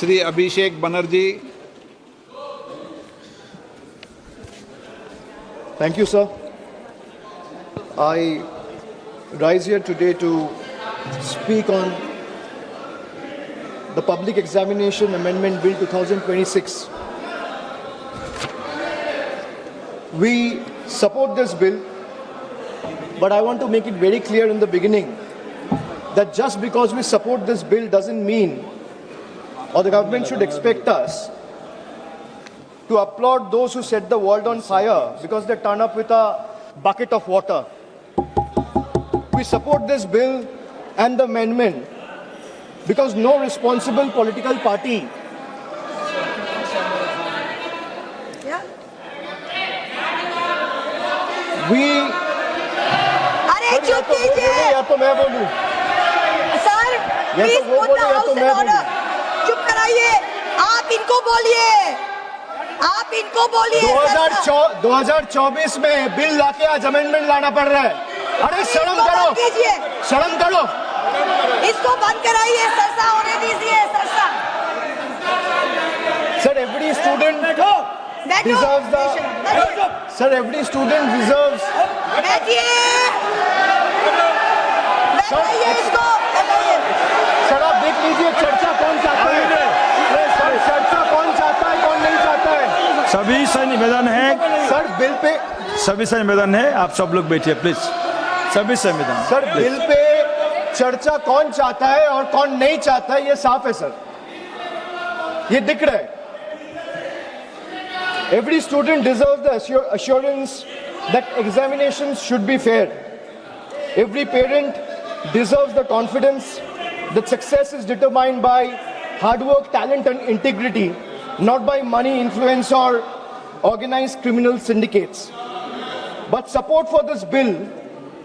Shri Abhishek Banerjee. Thank you, sir. I rise here today to speak on the Public Examination Amendment Bill 2026. We support this bill, but I want to make it very clear in the beginning that just because we support this bill doesn't mean, or the government should expect us to applaud those who set the world on fire because they turn up with a bucket of water. We support this bill and the amendment because no responsible political party अरे चुप कीजिए या तो मैं बोलूं sir please put the house in order चुप कराइए आप इनको बोलिए 2024 में बिल लाके आज अमेंडमेंट लाना पड़ रहा है अरे शर्म करो इसको बंद कराइए सरसा होने दीजिए सरसा sir every student deserves the sir every student deserves बैठिए इसको सर आप देख लीजिए चर्चा कौन चाहता है सर चर्चा कौन चाहता है कौन नहीं चाहता है सभी से निवेदन है सर बिल पे सभी से निवेदन है आप सब लोग बैठिए प्लीज सभी से निवेदन सर बिल पे चर्चा कौन चाहता है और कौन नहीं चाहता है ये साफ है सर ये दिख रहा है Every student deserves the assurance that examinations should be fair. Every parent deserves the confidence that success is determined by hard work, talent and integrity, not by money, influence or organized criminal syndicates. But support for this bill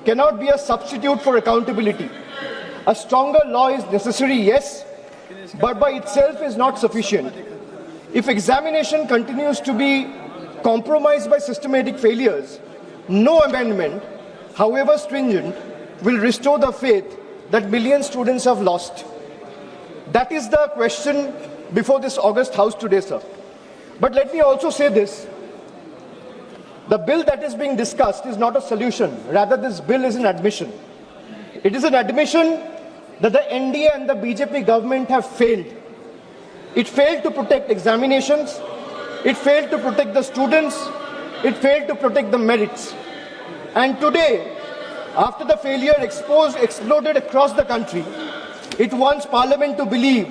cannot be a substitute for accountability. A stronger law is necessary, yes, but by itself is not sufficient. If examination continues to be compromised by systematic failures, no amendment, however stringent, will restore the faith that millions of students have lost. That is the question before this August House today, sir. But let me also say this. The bill that is being discussed is not a solution. Rather, this bill is an admission. It is an admission that the NDA and the BJP government have failed. It failed to protect examinations, it failed to protect the students, it failed to protect the merits. And today, after the failure exploded across the country, it wants Parliament to believe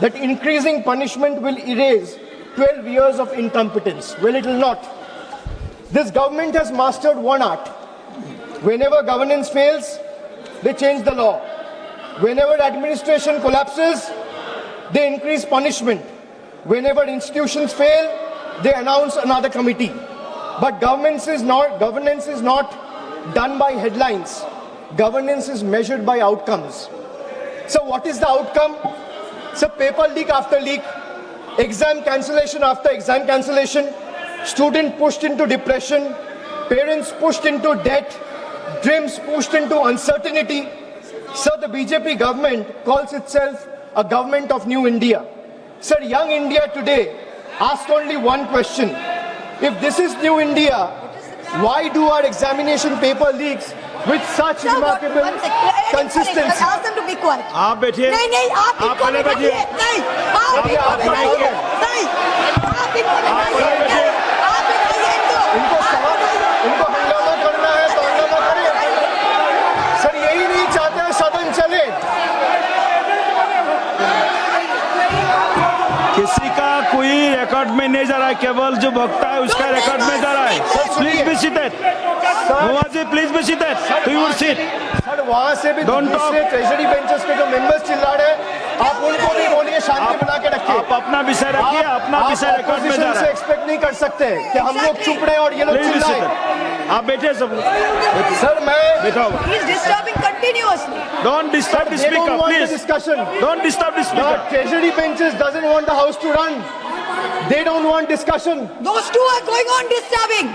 that increasing punishment will erase 12 years of incompetence. Well, it will not. This government has mastered one art. Whenever governance fails, they change the law. Whenever administration collapses, they increase punishment. Whenever institutions fail, they announce another committee. But governance is not done by headlines. Governance is measured by outcomes. So what is the outcome? So paper leak after leak, exam cancellation after exam cancellation, student pushed into depression, parents pushed into debt, dreams pushed into uncertainty. So the BJP government calls itself a government of new India. Sir, young India today asks only one question. If this is new India, why do our examination paper leaks with such remarkable consistency? Ask them to be quiet. आप बैठिए नहीं आप इनको बैठिए नहीं आप इनको बैठाइए नहीं आप इनको बैठाइए आप बैठाइए इनको हंगामा करना है तो हंगामा करें। सर यही नहीं चाहते सदन चले। किसी का कोई रिकॉर्ड में नहीं जा रहा है केवल जो भक्ता है उसका रिकॉर्ड में जा रहा है प्लीज बी सीटेड मुआजी please be seated to your seat sir वहां से भी दूसरे ट्रेजरी बेंचेस पे जो मेंबर्स चिल्ला रहे हैं आप उनको भी बोलिए शांति बना के रखिए आप अपना विषय रखिए अपना विषय रिकॉर्ड में जा रहा है एक्सपेक्ट नहीं कर सकते कि हम लोग चुप रहे और ये लोग चिल्लाएं आप बैठिए सब सर मैं बैठा हुआ He is disturbing continuously. Don't disturb the speaker, please. Discussion. Don't disturb the The speaker. treasury benches doesn't want the house to run. They don't want discussion. Those two are going on disturbing.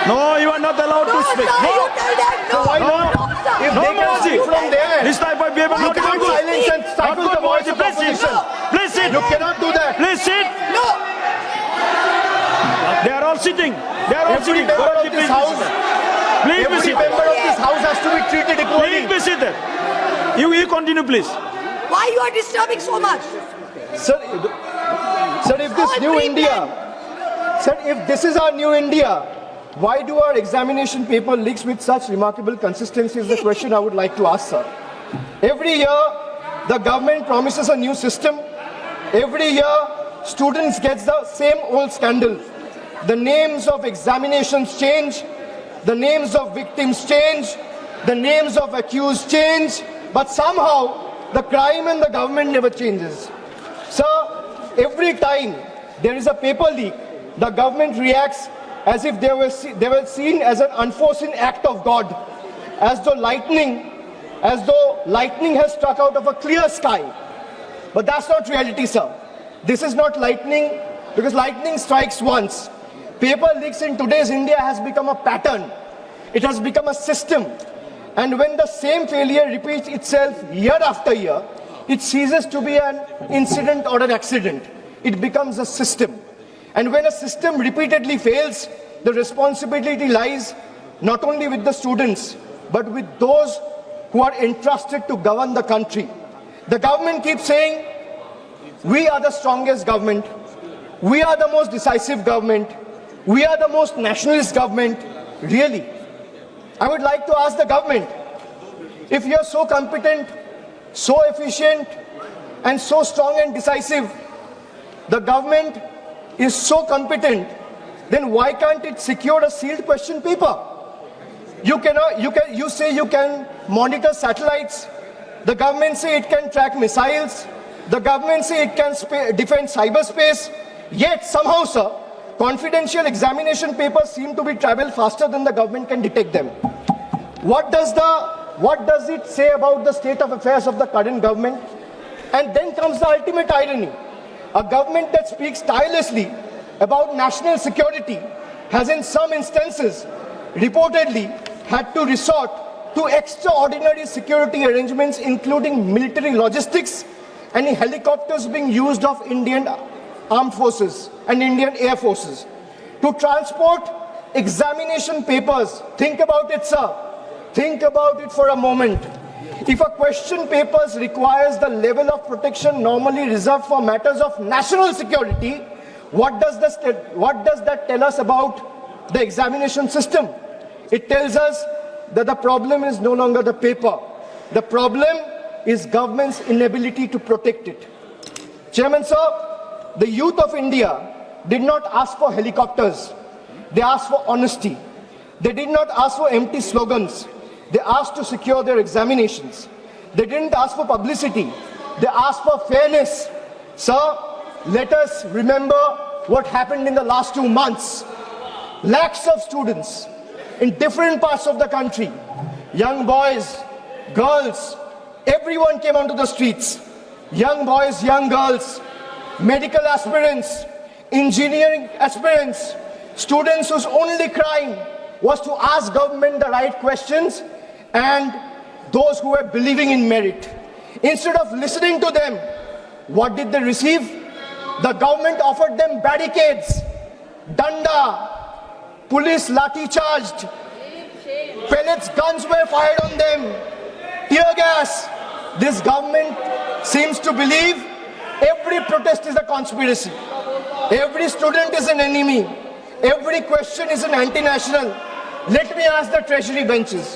No, you are not allowed No, to speak. sir, No. you tell them. No, why No. not? sir. If No, they can Mohanji. speak from there, This type of behavior you not cannot good. silence and Not stifle good, the voice Mohanji. of Please sit. opposition. Please sit. You cannot do that. Please sit. No. They are all sitting. They are all Every sitting. member Mohanji, of this house, Please be every seated. member of this house has to be treated equally. Please be seated. You continue, please. Why you are disturbing so much? Sir, if this All new free India, sir, if this is our new India, why do our examination paper leaks with such remarkable consistency is the question I would like to ask, sir. Every year, the government promises a new system. Every year, students get the same old scandal. The names of examinations change, the names of victims change, the names of accused change, but somehow the crime and the government never changes. Sir, every time there is a paper leak, the government reacts as if they were seen as an unforeseen act of God, as though lightning has struck out of a clear sky. But that's not reality, sir. This is not lightning, because lightning strikes once. Paper leaks in today's India has become a pattern. It has become a system. And when the same failure repeats itself year after year, it ceases to be an incident or an accident. It becomes a system. And when a system repeatedly fails, the responsibility lies not only with the students, but with those who are entrusted to govern the country. The government keeps saying, we are the strongest government, we are the most decisive government, we are the most nationalist government. Really? I would like to ask the government, if you are so competent, so efficient, and so strong and decisive, the government is so competent, then why can't it secure a sealed question paper? You say you can monitor satellites. The government say it can track missiles. The government say it can defend cyberspace. Yet somehow, sir, confidential examination papers seem to be travel faster than the government can detect them. What does it say about the state of affairs of the current government? And then comes the ultimate irony. A government that speaks tirelessly about national security has in some instances reportedly had to resort to extraordinary security arrangements, including military logistics and helicopters being used of Indian armed forces and Indian air forces to transport examination papers. Think about it, sir. Think about it for a moment. If a question paper requires the level of protection normally reserved for matters of national security, what does that tell us about the examination system? It tells us that the problem is no longer the paper. The problem is government's inability to protect it. Chairman, sir, the youth of India did not ask for helicopters. They asked for honesty. They did not ask for empty slogans. They asked to secure their examinations. They didn't ask for publicity. They asked for fairness. Sir, let us remember what happened in the last 2 months. Lakhs of students in different parts of the country, young boys, girls, everyone came onto the streets. Young boys, young girls, medical aspirants, engineering aspirants, students whose only crime was to ask government the right questions, and those who were believing in merit. Instead of listening to them, what did they receive? The government offered them barricades, danda, police lathi charged, pellets, guns were fired on them, tear gas. This government seems to believe every protest is a conspiracy. Every student is an enemy. Every question is an anti-national. Let me ask the treasury benches.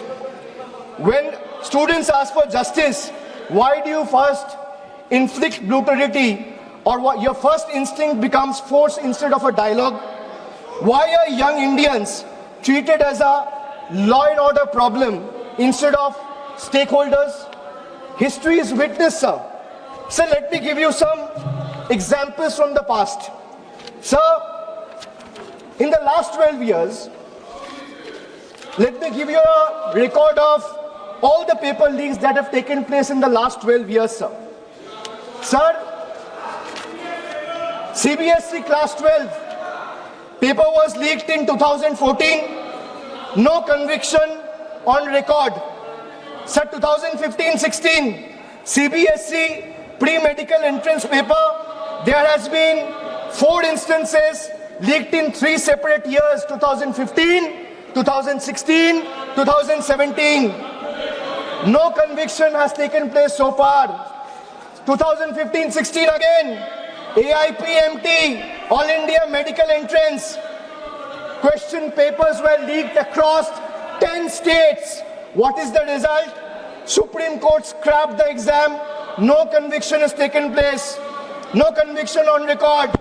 When students ask for justice, why do you first inflict brutality, or what your first instinct becomes force instead of a dialogue? Why are young Indians treated as a law and order problem instead of stakeholders? History is witness, sir. Sir, let me give you some examples from the past. Sir, in the last 12 years, let me give you a record of all the paper leaks that have taken place in the last 12 years, sir. Sir, CBSE class 12 paper was leaked in 2014. no conviction on record. Sir, 2015-16, CBSE pre-medical entrance paper, there has been 4 instances leaked in 3 separate years, 2015, 2016, 2017. No conviction has taken place so far. 2015-16 again, AIPMT, All India Medical Entrance. Question papers were leaked across 10 states. What is the result? Supreme Court scrapped the exam. No conviction has taken place. No conviction on record.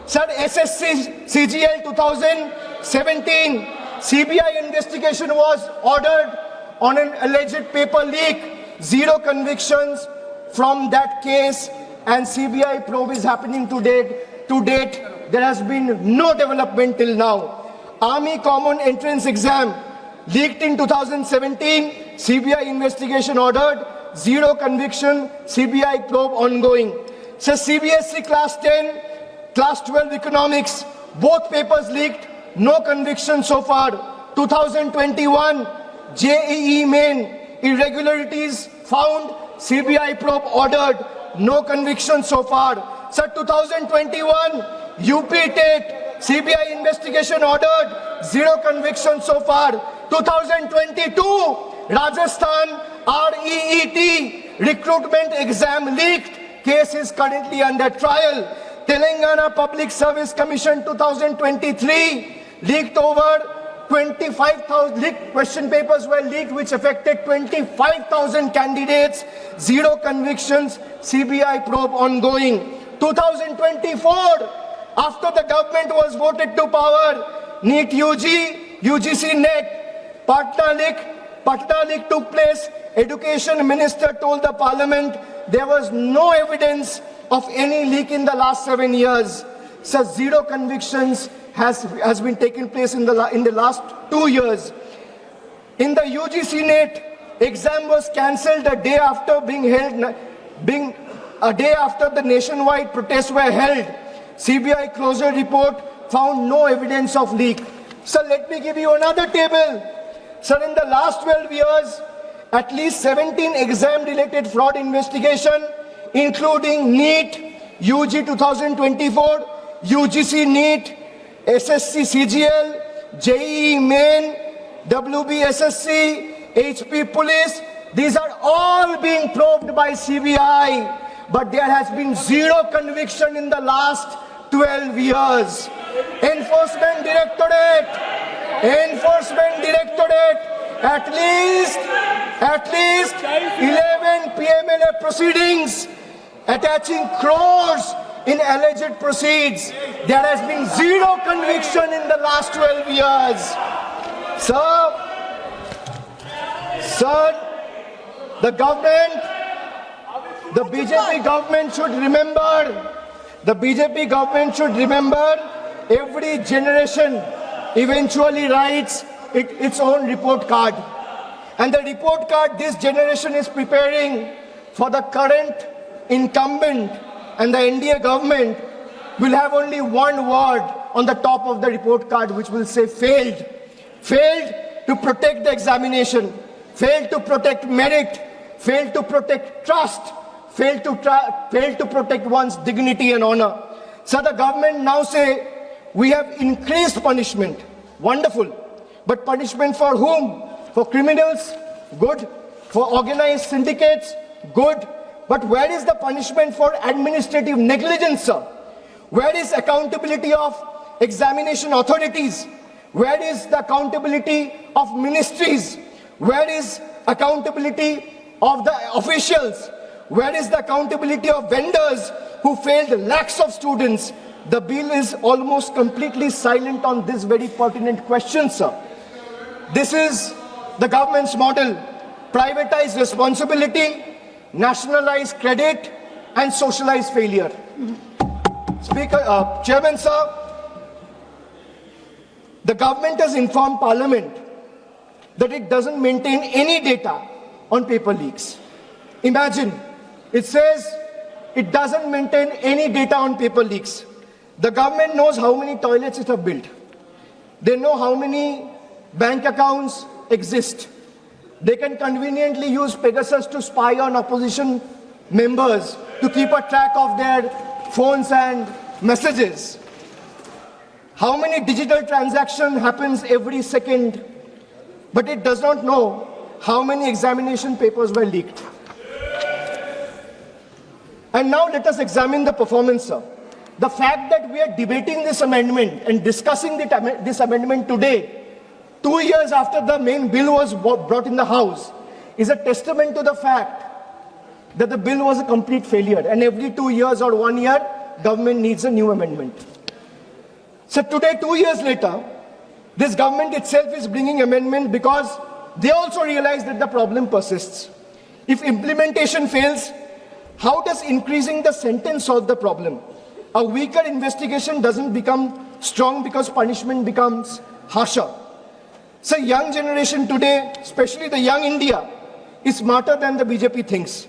Sir, SSC CGL 2017, CBI investigation was ordered on an alleged paper leak. 0 convictions from that case, and CBI probe is happening to date. To date, there has been no development till now. Army Common Entrance Exam leaked in 2017, CBI investigation ordered, 0 conviction, CBI probe ongoing. So CBSE Class 10, Class 12 Economics, both papers leaked, no conviction so far. 2021, JEE Main, irregularities found, CBI probe ordered, no conviction so far. Sir, 2021, UP TET, CBI investigation ordered, 0 conviction so far. 2022, Rajasthan REET, recruitment exam leaked, case is currently under trial. Telangana Public Service Commission 2023, leaked over 25,000 leaked question papers were leaked which affected 25,000 candidates, 0 convictions, CBI probe ongoing. 2024, after the government was voted to power, NEET UG, UGC NET, Patna leak took place. Education Minister told the Parliament there was no evidence of any leak in the last 7 years. So 0 convictions has been taking place in the last 2 years. In the UGC NET, exam was cancelled a day after a day after the nationwide protests were held. CBI closure report found no evidence of leak. So let me give you another table. Sir, in the last 12 years, at least 17 exam-related fraud investigation, including NEET, UG 2024, UGC NEET, SSC CGL, JEE Main, WBSSC, HP Police, these are all being probed by CBI, but there has been 0 conviction in the last 12 years. Enforcement Directorate, at least 11 PMLA proceedings attaching crores in alleged proceeds. There has been 0 conviction in the last 12 years. Sir, the government, the BJP government should remember, every generation eventually writes its own report card. And the report card this generation is preparing for the current incumbent and the NDA government will have only one word on the top of the report card, which will say failed. Failed to protect the examination, failed to protect merit, failed to protect trust, failed to protect one's dignity and honor. So the government now say, we have increased punishment. Wonderful. But punishment for whom? For criminals? Good. For organized syndicates? Good. But where is the punishment for administrative negligence, sir? Where is accountability of examination authorities? Where is the accountability of ministries? Where is accountability of the officials? Where is the accountability of vendors who failed lakhs of students? The bill is almost completely silent on this very pertinent question, sir. This is the government's model: privatize responsibility, nationalize credit, and socialize failure. Chairman, sir, the government has informed Parliament that it doesn't maintain any data on paper leaks. Imagine, it says it doesn't maintain any data on paper leaks. The government knows how many toilets it has built. They know how many bank accounts exist. They can conveniently use Pegasus to spy on opposition members, to keep a track of their phones and messages. How many digital transactions happens every second, but it does not know how many examination papers were leaked. And now let us examine the performance, sir. The fact that we are debating this amendment and discussing this amendment today, 2 years after the main bill was brought in the House, is a testament to the fact that the bill was a complete failure, and every 2 years or 1 year, government needs a new amendment. So today, 2 years later, this government itself is bringing amendment because they also realize that the problem persists. If implementation fails, how does increasing the sentence solve the problem? A weaker investigation doesn't become strong because punishment becomes harsher. So young generation today, especially the young India, is smarter than the BJP thinks.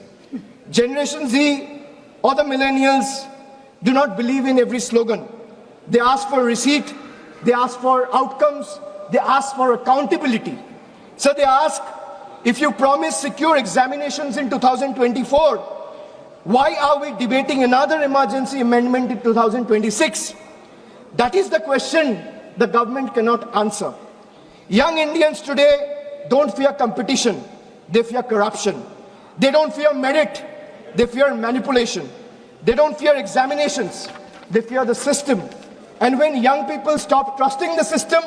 Generation Z or the millennials do not believe in every slogan. They ask for receipt, they ask for outcomes, they ask for accountability. So they ask, if you promise secure examinations in 2024, why are we debating another emergency amendment in 2026? That is the question the government cannot answer. Young Indians today don't fear competition, they fear corruption. They don't fear merit, they fear manipulation. They don't fear examinations, they fear the system. And when young people stop trusting the system,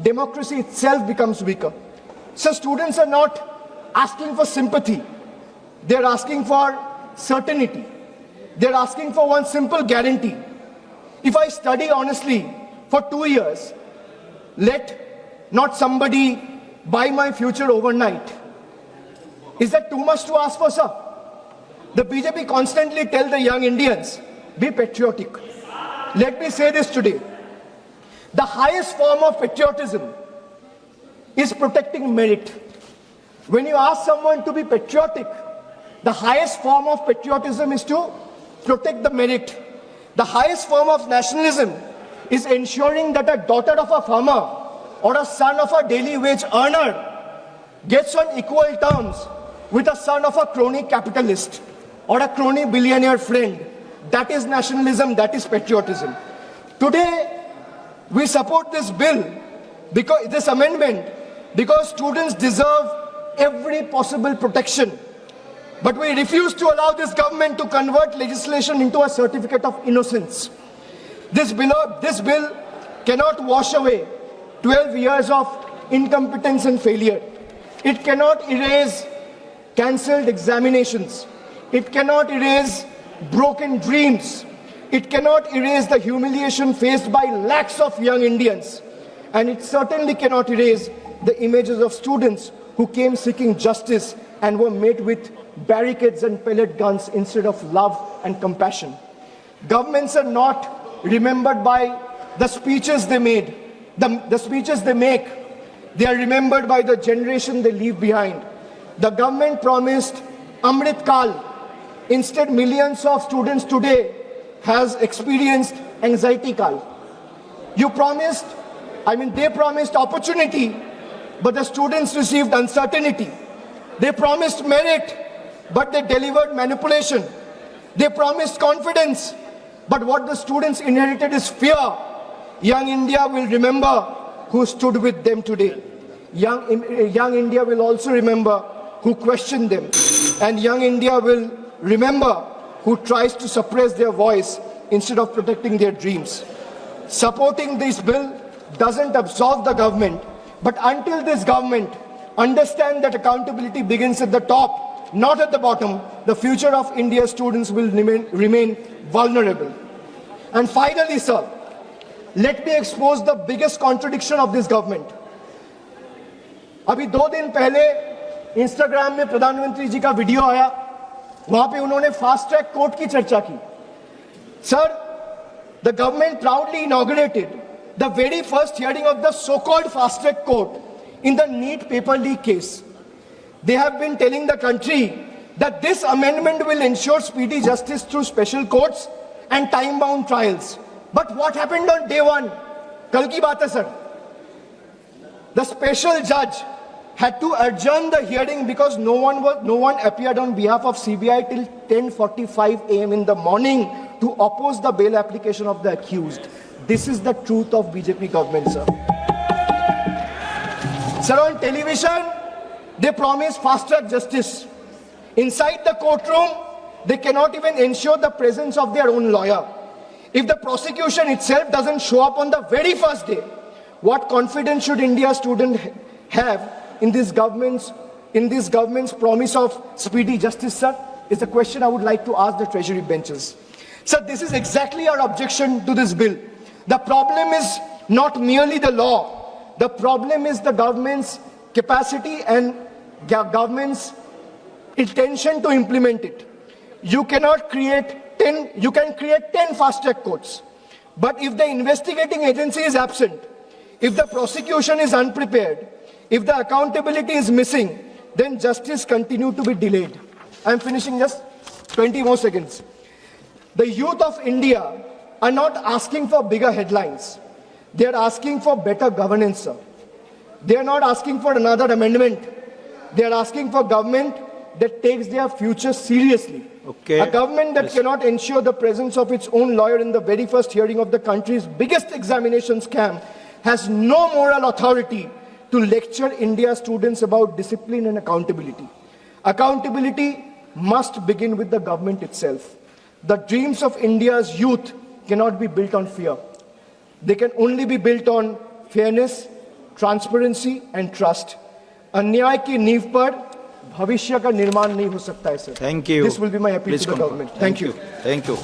democracy itself becomes weaker. So students are not asking for sympathy, they're asking for certainty. They're asking for one simple guarantee. If I study honestly for 2 years, let not somebody buy my future overnight. Is that too much to ask for, sir? The BJP constantly tell the young Indians, be patriotic. Let me say this today. The highest form of patriotism is protecting merit. When you ask someone to be patriotic, the highest form of patriotism is to protect the merit. The highest form of nationalism is ensuring that a daughter of a farmer or a son of a daily wage earner gets on equal terms with a son of a crony capitalist or a crony billionaire friend. That is nationalism, that is patriotism. Today, we support this bill, because this amendment, because students deserve every possible protection. But we refuse to allow this government to convert legislation into a certificate of innocence. This bill cannot wash away 12 years of incompetence and failure. It cannot erase cancelled examinations. It cannot erase broken dreams. It cannot erase the humiliation faced by lakhs of young Indians. And it certainly cannot erase the images of students who came seeking justice and were met with barricades and pellet guns instead of love and compassion. Governments are not remembered by the speeches they made, the speeches they make. They are remembered by the generation they leave behind. The government promised Amrit Kal. Instead, millions of students today has experienced anxiety Kal. They promised opportunity, but the students received uncertainty. They promised merit, but they delivered manipulation. They promised confidence, but what the students inherited is fear. Young India will remember who stood with them today. Young India will also remember who questioned them. And young India will remember who tries to suppress their voice instead of protecting their dreams. Supporting this bill doesn't absolve the government, but until this government understands that accountability begins at the top, not at the bottom, the future of India's students will remain vulnerable. And finally, sir, let me expose the biggest contradiction of this government. अभी 2 दिन पहले Instagram में प्रधानमंत्री जी का video आया, वहां पे उन्होंने फास्ट ट्रैक कोर्ट की चर्चा की. Sir, the government proudly inaugurated the very first hearing of the so-called fast track court in the neet paper leak case. They have been telling the country that this amendment will ensure speedy justice through special courts and time-bound trials. But what happened on day one? Kal ki baat hai, sir. The special judge had to adjourn the hearing because no one appeared on behalf of CBI till 10:45 a.m. in the morning to oppose the bail application of the accused. This is the truth of BJP government, sir. Sir, on television, they promise fast-track justice. Inside the courtroom, they cannot even ensure the presence of their own lawyer. If the prosecution itself doesn't show up on the very first day, what confidence should India's student have in this government's promise of speedy justice, sir? Is the question I would like to ask the Treasury benches. Sir, this is exactly our objection to this bill. The problem is not merely the law. The problem is the government's capacity and government's intention to implement it. You can create 10 fast-track courts. But if the investigating agency is absent, if the prosecution is unprepared, if the accountability is missing, then justice continues to be delayed. I'm finishing just 20 more seconds. The youth of India are not asking for bigger headlines. They are asking for better governance, sir. They are not asking for another amendment. They are asking for government that takes their future seriously. Okay. A government that cannot ensure the presence of its own lawyer in the very first hearing of the country's biggest examination scam has no moral authority to lecture India's students about discipline and accountability. Accountability must begin with the government itself. The dreams of India's youth cannot be built on fear. They can only be built on fairness, transparency and trust. अन्याय की नींव पर भविष्य का निर्माण नहीं हो सकता है, sir. Thank you. This will be my appeal Please to the conclude. government. Thank you. Thank you.